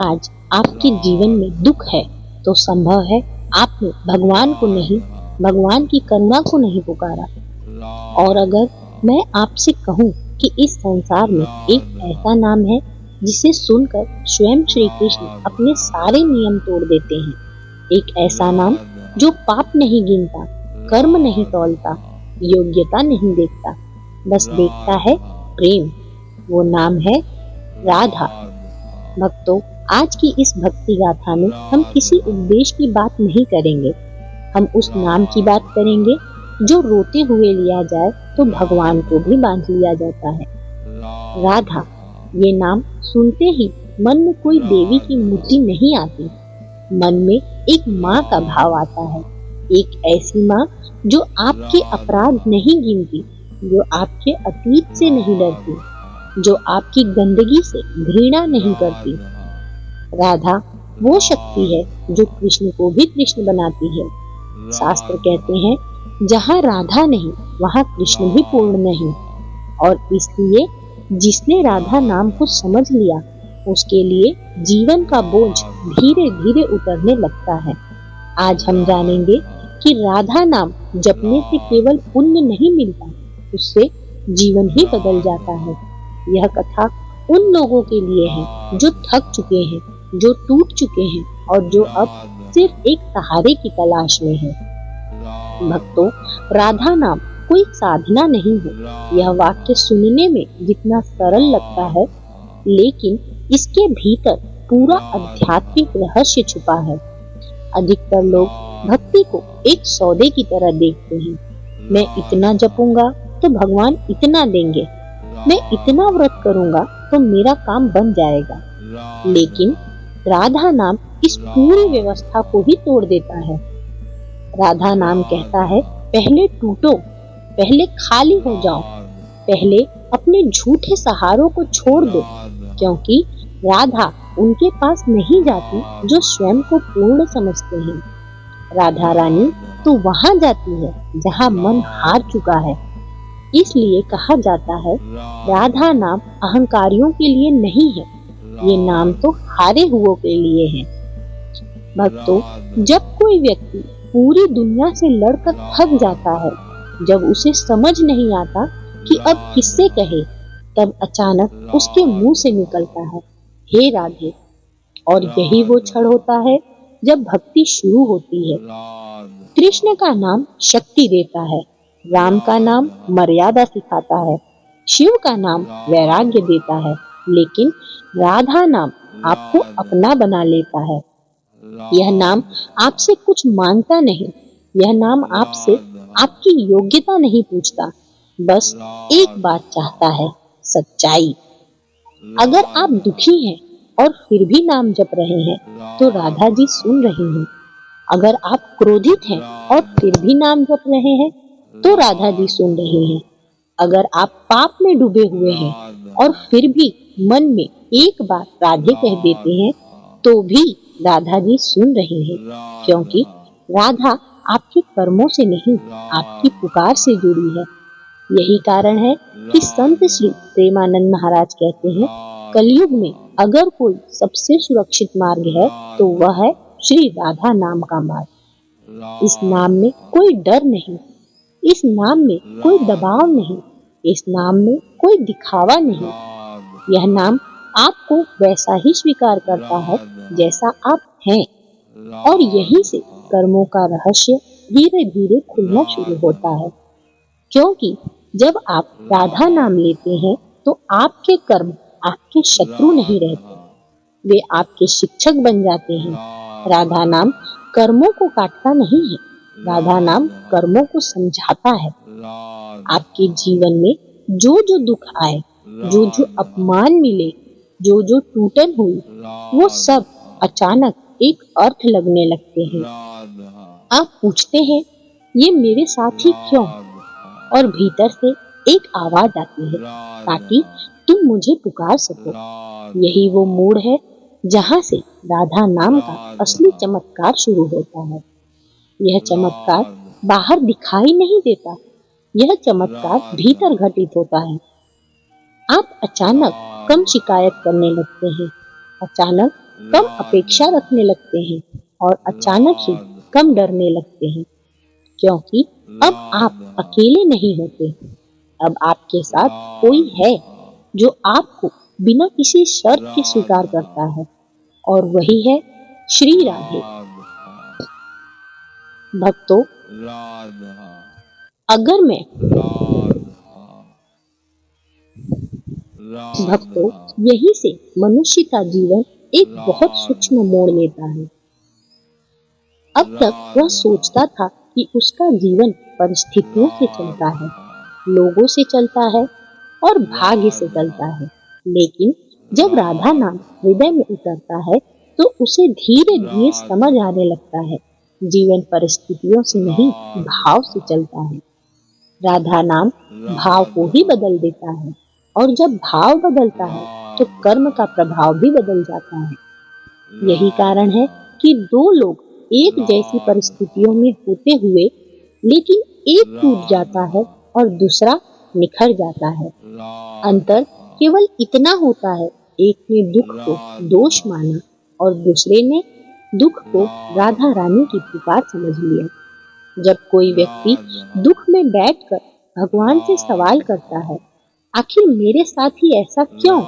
आज आपके जीवन में दुख है तो संभव है आपने भगवान को नहीं, भगवान की करुणा को नहीं पुकारा। और अगर मैं आपसे कहूँ कि इस संसार में एक ऐसा नाम है जिसे सुनकर स्वयं श्री कृष्ण अपने सारे नियम तोड़ देते हैं, एक ऐसा नाम जो पाप नहीं गिनता, कर्म नहीं तौलता, योग्यता नहीं देखता, बस देखता है प्रेम, वो नाम है राधा। भक्तों, आज की इस भक्ति गाथा में हम किसी उपदेश की बात नहीं करेंगे, हम उस नाम की बात करेंगे जो रोते हुए लिया जाए तो भगवान को भी बांध लिया जाता है। राधा, ये नाम सुनते ही मन में कोई देवी की मूर्ति नहीं आती, मन में एक माँ का भाव आता है, एक ऐसी माँ जो आपके अपराध नहीं गिनती, जो आपके अतीत से नहीं डरती, जो आपकी गंदगी से घृणा नहीं करती। राधा वो शक्ति है जो कृष्ण को भी कृष्ण बनाती है। शास्त्र कहते हैं जहाँ राधा नहीं वहाँ कृष्ण भी पूर्ण नहीं, और इसलिए जिसने राधा नाम को समझ लिया उसके लिए जीवन का बोझ धीरे धीरे उतरने लगता है। आज हम जानेंगे कि राधा नाम जपने से केवल पुण्य नहीं मिलता, उससे जीवन ही बदल जाता है। यह कथा उन लोगों के लिए है जो थक चुके हैं, जो टूट चुके हैं और जो अब सिर्फ एक सहारे की तलाश में है। भक्तों, राधा नाम कोई साधना नहीं है। यह वाक्य सुनने में जितना सरल लगता है, लेकिन इसके भीतर पूरा आध्यात्मिक रहस्य छुपा है। अधिकतर लोग भक्ति को एक सौदे की तरह देखते हैं। मैं इतना जपूंगा तो भगवान इतना देंगे, मैं इतना व्रत करूंगा तो मेरा काम बन जाएगा। लेकिन राधा नाम इस पूरी व्यवस्था को ही तोड़ देता है। राधा नाम कहता है पहले टूटो, पहले खाली हो जाओ, पहले अपने झूठे सहारों को छोड़ दो, क्योंकि राधा उनके पास नहीं जाती जो स्वयं को पूर्ण समझते हैं। राधा रानी तो वहां जाती है जहां मन हार चुका है। इसलिए कहा जाता है राधा नाम अहंकारियों के लिए नहीं है, ये नाम तो हारे हुओं के लिए है। भक्तों, जब कोई व्यक्ति पूरी दुनिया से लड़कर थक जाता है, जब उसे समझ नहीं आता कि अब किससे कहे, तब अचानक उसके मुंह से निकलता है हे राधे। और यही वो क्षण होता है जब भक्ति शुरू होती है। कृष्ण का नाम शक्ति देता है, राम का नाम मर्यादा सिखाता है, शिव का नाम वैराग्य देता है, लेकिन राधा नाम आपको अपना बना लेता है। यह नाम आपसे कुछ मांगता नहीं, यह नाम आपसे आपकी योग्यता नहीं पूछता, बस एक बात चाहता है, सच्चाई। अगर आप दुखी हैं और फिर भी नाम जप रहे हैं तो राधा जी सुन रही हैं। अगर आप क्रोधित हैं और फिर भी नाम जप रहे हैं तो राधा जी सुन रही हैं। अगर आप पाप में डूबे हुए हैं और फिर भी मन में एक बार राधे कह देते हैं तो भी राधा जी सुन रही हैं, क्योंकि राधा आपके कर्मों से नहीं, आपकी पुकार से जुड़ी है। यही कारण है कि संत श्री प्रेमानंद महाराज कहते हैं कलयुग में अगर कोई सबसे सुरक्षित मार्ग है तो वह है श्री राधा नाम का मार्ग। इस नाम में कोई डर नहीं, इस नाम में कोई दबाव नहीं, इस नाम में कोई दिखावा नहीं। यह नाम आपको वैसा ही स्वीकार करता है जैसा आप हैं, और यहीं से कर्मों का रहस्य धीरे धीरे खुलना शुरू होता है। क्योंकि जब आप राधा नाम लेते हैं तो आपके कर्म आपके शत्रु नहीं रहते, वे आपके शिक्षक बन जाते हैं। राधा नाम कर्मों को काटता नहीं है, राधा नाम कर्मों को समझाता है। आपके जीवन में जो जो दुख आए, जो जो अपमान मिले, जो जो टूटन हुई, वो सब अचानक एक अर्थ लगने लगते हैं। आप पूछते हैं ये मेरे साथ ही क्यों, और भीतर से एक आवाज आती है ताकि तुम मुझे पुकार सको। यही वो मोड़ है जहाँ से राधा नाम का असली चमत्कार शुरू होता है। यह चमत्कार बाहर दिखाई नहीं देता, यह चमत्कार भीतर घटित होता है। आप अचानक कम शिकायत करने लगते हैं, अचानक कम अपेक्षा रखने लगते हैं और अचानक ही कम डरने लगते हैं, क्योंकि अब आप अकेले नहीं होते। अब आपके साथ कोई है जो आपको बिना किसी शर्त के स्वीकार करता है, और वही है श्री राधे। भक्तों, अगर मैं भक्तों यहीं से मनुष्य का जीवन एक बहुत सूक्ष्म मोड़ लेता है। अब तक वह सोचता था कि उसका जीवन परिस्थितियों से चलता है, लोगों से चलता है और भाग्य से चलता है। लेकिन जब राधा नाम हृदय में उतरता है तो उसे धीरे धीरे समझ आने लगता है, जीवन परिस्थितियों से नहीं, भाव से चलता है। राधा नाम भाव को ही बदल देता है, और जब भाव बदलता है तो कर्म का प्रभाव भी बदल जाता है। यही कारण है कि दो लोग एक जैसी परिस्थितियों में होते हुए लेकिन एक टूट जाता है और दूसरा निखर जाता है। अंतर केवल इतना होता है, एक ने दुख को दोष माना और दूसरे ने दुख को राधा रानी की पुकार समझ लिया। जब कोई व्यक्ति दुख में बैठकर भगवान से सवाल करता है, आखिर मेरे साथ ही ऐसा क्यों,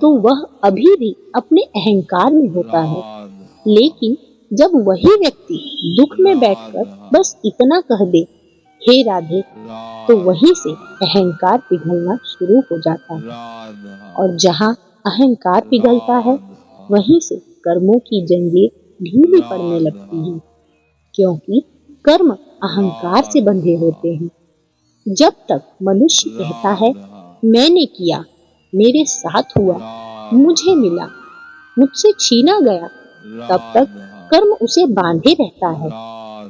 तो वह अभी भी अपने अहंकार में होता है। लेकिन जब वही व्यक्ति दुख में बैठकर बस इतना कह दे, हे राधे, तो वहीं से अहंकार पिघलना शुरू हो जाता है। और जहाँ अहंकार पिघलता है, वहीं से कर्मों की जंजीर ढीली पड़ने लगती है, क्योंकि कर्म अहंकार से बंधे होते हैं। जब तक मनुष्य कहता है मैंने किया, मेरे साथ हुआ, मुझे मिला, मुझसे छीना गया, तब तक कर्म उसे बांधे रहता है।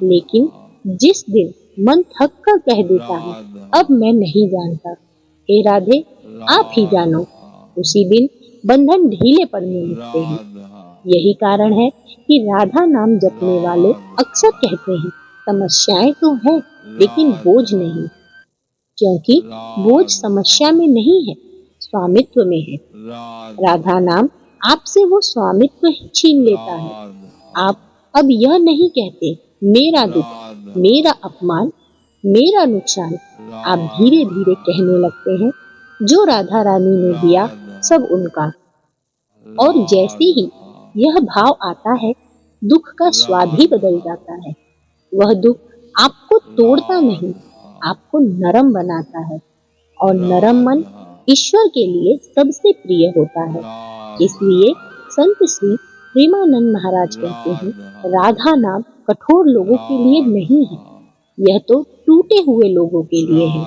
लेकिन जिस दिन मन थक कर कह देता है अब मैं नहीं जानता, हे राधे आप ही जानो, उसी दिन बंधन ढीले पड़ने लगते हैं। यही कारण है कि राधा नाम जपने वाले अक्सर कहते हैं समस्याएं तो है लेकिन बोझ नहीं, क्योंकि बोझ समस्या में नहीं है, स्वामित्व में है। राधा नाम आपसे वो स्वामित्व ही छीन लेता है। आप अब यह नहीं कहते मेरा दुख, मेरा अपमान, मेरा नुकसान। आप धीरे धीरे कहने लगते हैं जो राधा रानी ने दिया सब उनका। और जैसे ही यह भाव आता है, दुख का स्वाद ही बदल जाता है। वह दुख आपको तोड़ता नहीं, आपको नरम बनाता है, और नरम मन ईश्वर के लिए सबसे प्रिय होता है। इसलिए संत श्री प्रेमानंद महाराज कहते हैं, राधा नाम कठोर लोगों के लिए नहीं है, यह तो टूटे हुए लोगों के लिए है।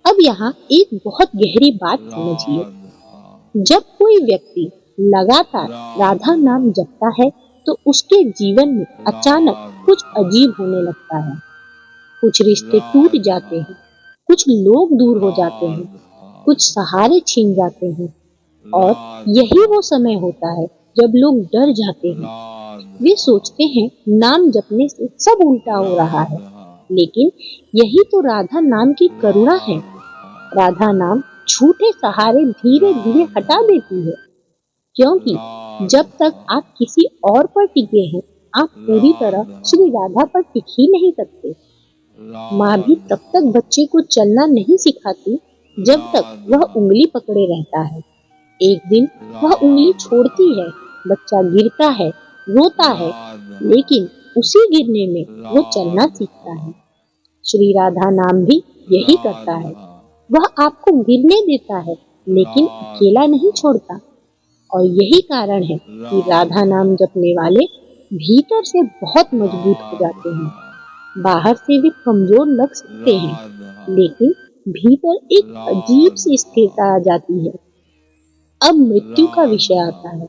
अब यहाँ एक बहुत गहरी बात समझिए, जब कोई व्यक्ति लगातार राधा नाम जपता है तो उसके जीवन में अचानक कुछ अजीब होने लगता है। कुछ रिश्ते टूट जाते हैं, कुछ लोग दूर हो जाते हैं, कुछ सहारे छीन जाते हैं, और यही वो समय होता है जब लोग डर जाते हैं। वे सोचते हैं नाम जपने से सब उल्टा हो रहा है, लेकिन यही तो राधा नाम की करुणा है। राधा नाम झूठे सहारे धीरे धीरे हटा देती है, क्योंकि जब तक आप किसी और पर टिके हैं, आप पूरी तरह श्री राधा पर टिक ही नहीं सकते। माँ भी तब तक बच्चे को चलना नहीं सिखाती जब तक वह उंगली पकड़े रहता है। एक दिन वह उंगली छोड़ती है, बच्चा गिरता है, रोता है, लेकिन उसी गिरने में वो चलना सीखता है। श्री राधा नाम भी यही करता है, वह आपको गिरने देता है लेकिन अकेला नहीं छोड़ता। और यही कारण है कि राधा नाम जपने वाले भीतर से बहुत मजबूत हो जाते हैं। बाहर से वे कमजोर लग सकते हैं, लेकिन भीतर एक अजीब सी स्थिरता आ जाती है। अब मृत्यु का विषय आता है,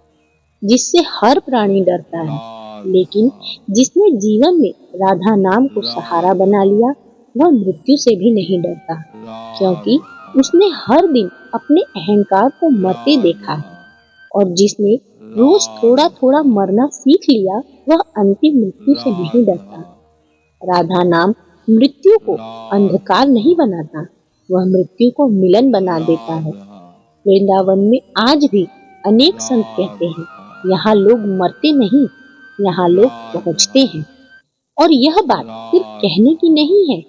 जिससे हर प्राणी डरता है, लेकिन जिसने जीवन में राधा नाम को सहारा बना लिया, वह मृत्यु से भी नहीं डरता, क्योंकि उसने हर दिन अपने अहंकार को मरते देखा है। और जिसने रोज थोड़ा थोड़ा मरना सीख लिया, वह अंतिम मृत्यु से नहीं डरता। राधा नाम मृत्यु को अंधकार नहीं बनाता, वह मृत्यु को मिलन बना देता है। वृंदावन में आज भी अनेक संत कहते हैं, यहाँ लोग मरते नहीं, यहाँ लोग पहुँचते हैं। और यह बात सिर्फ कहने की नहीं है,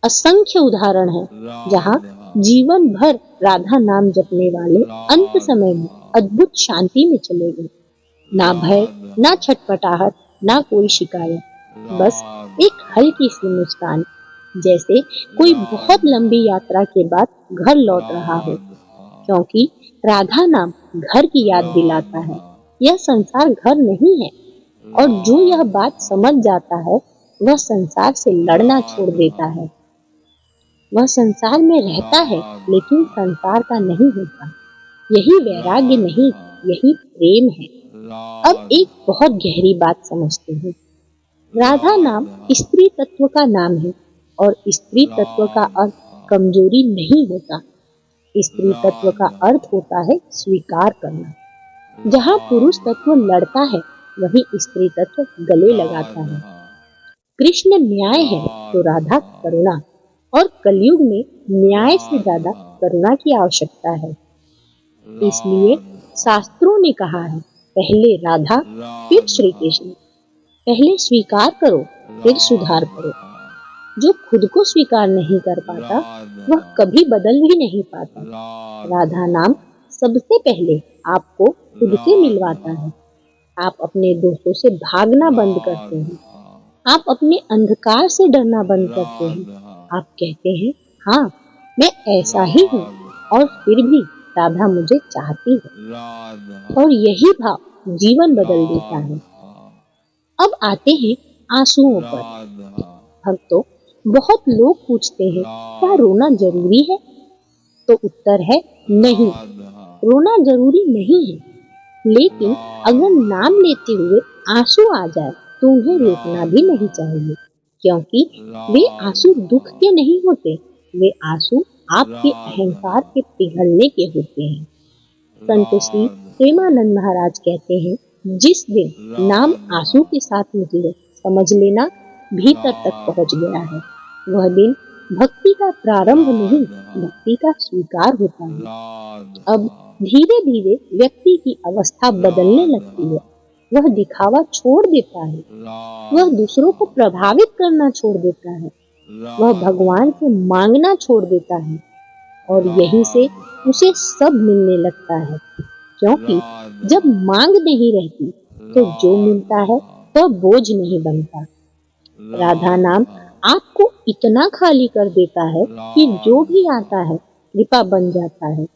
असंख्य उदाहरण है जहाँ जीवन भर राधा नाम जपने वाले अंत समय में अद्भुत शांति में चले गए। ना भय, ना छटपटाहट, ना कोई शिकायत, बस एक हल्की सी मुस्कान, जैसे कोई बहुत लंबी यात्रा के बाद घर लौट रहा हो। क्योंकि राधा नाम घर की याद दिलाता है। यह संसार घर नहीं है, और जो यह बात समझ जाता है वह संसार से लड़ना छोड़ देता है। वह संसार में रहता है लेकिन संसार का नहीं होता। यही वैराग्य नहीं, यही प्रेम है। अब एक बहुत गहरी बात समझते हैं। राधा नाम स्त्री तत्व का नाम है, और स्त्री तत्व का अर्थ कमजोरी नहीं होता। स्त्री तत्व का अर्थ होता है स्वीकार करना। जहाँ पुरुष तत्व लड़ता है वही स्त्री तत्व गले लगाता है। कृष्ण न्याय है तो राधा करुणा, और कलयुग में न्याय से ज्यादा करुणा की आवश्यकता है। इसलिए शास्त्रों ने कहा है, पहले राधा फिर श्री कृष्ण। पहले स्वीकार करो फिर सुधार करो। जो खुद को स्वीकार नहीं कर पाता वह कभी बदल भी नहीं पाता। राधा नाम सबसे पहले आपको खुद से मिलवाता है। आप अपने दोस्तों से भागना बंद करते हैं। आप अपने अंधकार से डरना बंद करते हैं। आप कहते हैं, हाँ मैं ऐसा ही हूँ, और फिर भी राधा मुझे चाहती है। और यही भाव जीवन बदल देता है। अब आते हैं आंसुओं पर। भक्तों, बहुत लोग पूछते हैं, क्या रोना जरूरी है? तो उत्तर है नहीं, रोना जरूरी नहीं है। लेकिन अगर नाम लेते हुए आंसू आ जाए तो उन्हें रोकना भी नहीं चाहिए, क्योंकि वे आंसू दुख के नहीं होते, वे आंसू आपके अहंकार के पिघलने के होते हैं। संत श्री प्रेमानंद महाराज कहते हैं, जिस दिन नाम आंसू के साथ निकले समझ लेना भीतर तक पहुंच गया है। वह दिन भक्ति का प्रारंभ नहीं, भक्ति का स्वीकार होता है। अब धीरे धीरे व्यक्ति की अवस्था बदलने लगती है। वह दिखावा छोड़ देता है, वह दूसरों को प्रभावित करना छोड़ देता है, वह भगवान से मांगना छोड़ देता है, और यहीं से उसे सब मिलने लगता है। क्योंकि जब मांग नहीं रहती तो जो मिलता है वह बोझ नहीं बनता। राधा नाम आपको इतना खाली कर देता है कि जो भी आता है कृपा बन जाता है,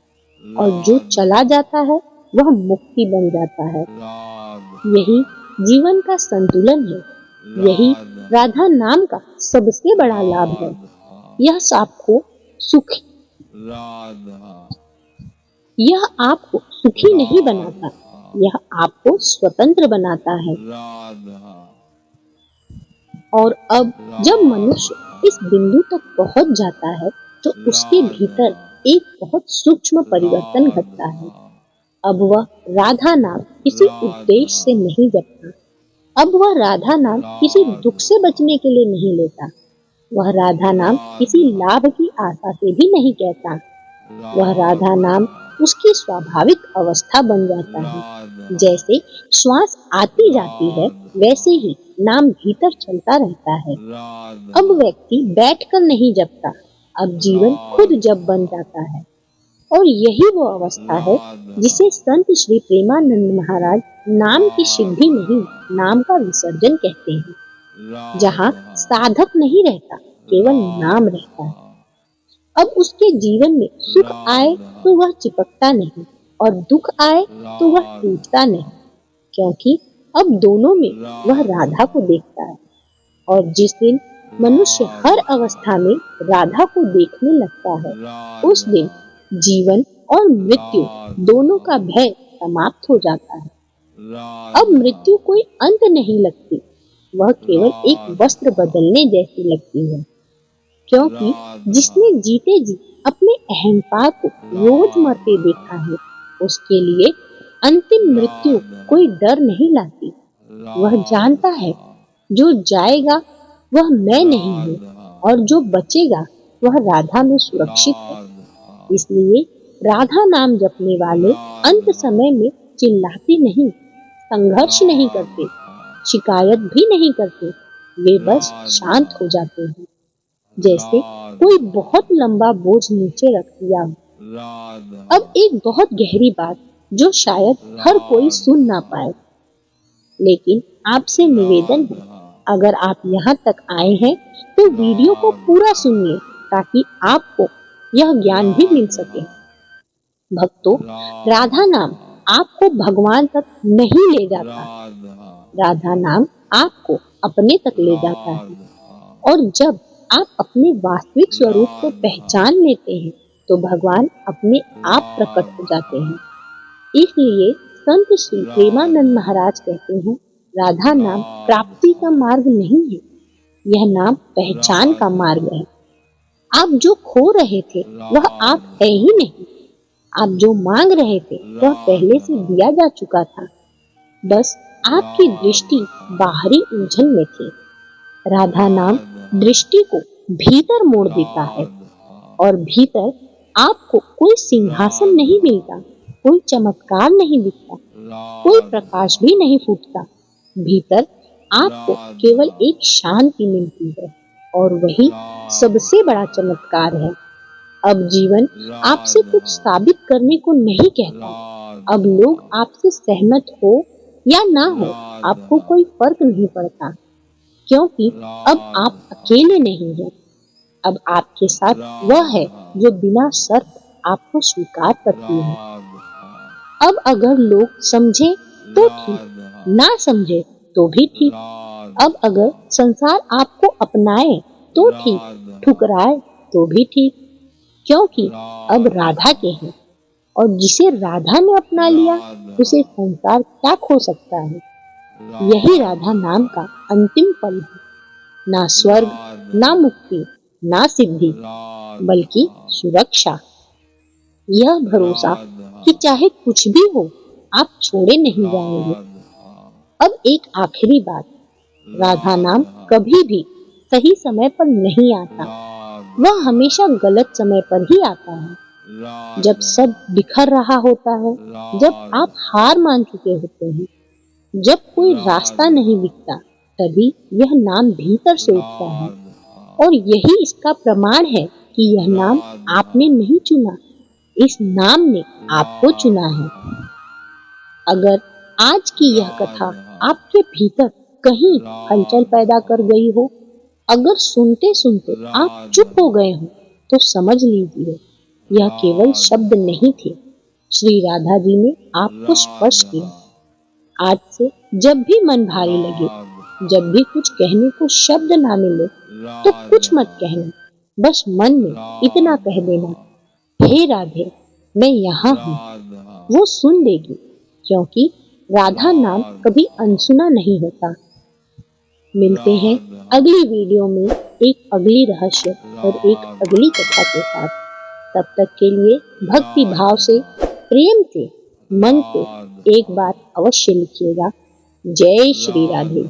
और जो चला जाता है वह मुक्ति बन जाता है। यही जीवन का संतुलन है। यही राधा नाम का सबसे बड़ा लाभ है। यह आपको सुखी नहीं बनाता, यह आपको स्वतंत्र बनाता है। और अब जब मनुष्य इस बिंदु तक पहुंच जाता है तो उसके भीतर एक बहुत सूक्ष्म परिवर्तन घटता है। अब वह राधा नाम किसी उद्देश्य से नहीं जपता। अब वह राधा नाम किसी दुख से बचने के लिए नहीं लेता। वह राधा नाम किसी लाभ की आशा से भी नहीं कहता। वह राधा नाम उसकी स्वाभाविक अवस्था बन जाता है। जैसे श्वास आती जाती है वैसे ही नाम भीतर चलता रहता है। अब व्यक्ति बैठकर नहीं जपता, अब जीवन खुद जप बन जाता है। और यही वो अवस्था है जिसे संत श्री प्रेमानंद महाराज नाम की सिद्धि नहीं, नाम का विसर्जन कहते हैं। जहाँ साधक नहीं रहता, केवल नाम रहता है। अब उसके जीवन में सुख आए तो वह चिपकता नहीं, और दुख आए तो वह टूटता नहीं, क्योंकि अब दोनों में वह राधा को देखता है। और जिस दिन मनुष्य हर अवस्था में राधा को देखने लगता है, उस दिन जीवन और मृत्यु दोनों का भय समाप्त हो जाता है। अब मृत्यु कोई अंत नहीं लगती, वह केवल एक वस्त्र बदलने जैसी लगती है। क्योंकि जिसने जीते जी अपने अहंकार को रोज मरते देखा है, उसके लिए अंतिम मृत्यु कोई डर नहीं लाती। वह जानता है जो जाएगा वह मैं नहीं हूँ, और जो बचेगा वह राधा में सुरक्षित है। इसलिए राधा नाम जपने वाले अंत समय में चिल्लाते नहीं, संघर्ष नहीं करते, शिकायत भी नहीं करते, वे बस शांत हो जाते हैं, जैसे कोई बहुत लंबा बोझ नीचे रख दिया हो। अब एक बहुत गहरी बात जो शायद हर कोई सुन ना पाए, लेकिन आपसे निवेदन है, अगर आप यहाँ तक आए हैं तो वीडियो को पूरा सुनिए ताकि आपको यह ज्ञान भी मिल सके। भक्तों, राधा नाम आपको भगवान तक नहीं ले जाता, राधा नाम आपको अपने तक ले जाता है। और जब आप अपने वास्तविक स्वरूप को पहचान लेते हैं तो भगवान अपने आप प्रकट हो जाते हैं। इसलिए संत श्री प्रेमानंद महाराज कहते हैं, राधा नाम प्राप्ति का मार्ग नहीं है, यह नाम पहचान का मार्ग है। आप जो खो रहे थे वह आप है ही नहीं, आप जो मांग रहे थे वह पहले से दिया जा चुका था, बस आपकी दृष्टि बाहरी उलझन में थी। राधा नाम दृष्टि को भीतर मोड़ देता है और भीतर आपको कोई सिंहासन नहीं मिलता, कोई चमत्कार नहीं दिखता, कोई प्रकाश भी नहीं फूटता। भीतर आपको केवल एक शांति मिलती है और वही सबसे बड़ा चमत्कार है। अब जीवन आपसे कुछ साबित करने को नहीं कहता, अब लोग आपसे सहमत हो या ना हो आपको कोई फर्क नहीं पड़ता, क्योंकि अब आप अकेले नहीं हैं। अब आपके साथ वह है जो बिना शर्त आपको स्वीकार करती है। अब अगर लोग समझे तो ठीक, ना समझे तो भी ठीक। अब अगर संसार आपको अपनाए तो ठीक, ठुकराए तो भी ठीक, क्योंकि अब राधा के हैं और जिसे राधा ने अपना लिया उसे संसार क्या खो सकता है। यही राधा नाम का अंतिम पल है, ना स्वर्ग, ना मुक्ति, ना सिद्धि, बल्कि सुरक्षा। यह भरोसा कि चाहे कुछ भी हो आप छोड़े नहीं जाएंगे। अब एक आखिरी बात, राधा नाम कभी भी सही समय पर नहीं आता, वह हमेशा गलत समय पर ही आता है। जब सब बिखर रहा होता है, जब आप हार मान चुके होते हैं, जब कोई रास्ता नहीं दिखता, तभी यह नाम भीतर से उठता है। और यही इसका प्रमाण है कि यह नाम आपने नहीं चुना, इस नाम ने आपको चुना है। अगर आज की यह कथा आपके भीतर कहीं हलचल पैदा कर गई हो, अगर सुनते सुनते आप चुप हो गए हो, तो समझ लीजिए यह केवल शब्द नहीं थे, श्री राधा जी ने आपको स्पर्श किया। आज से जब भी मन भारी लगे, जब भी कुछ कहने को शब्द ना मिले, तो कुछ मत कहना, बस मन में इतना कह देना, हे राधे मैं यहाँ हूँ। वो सुन लेगी, क्योंकि राधा नाम कभी अनसुना नहीं होता। मिलते हैं अगली वीडियो में एक अगली रहस्य और एक अगली कथा के साथ। तब तक के लिए भक्ति भाव से, प्रेम से, मन से एक बात अवश्य लिखिएगा। जय श्री राधे।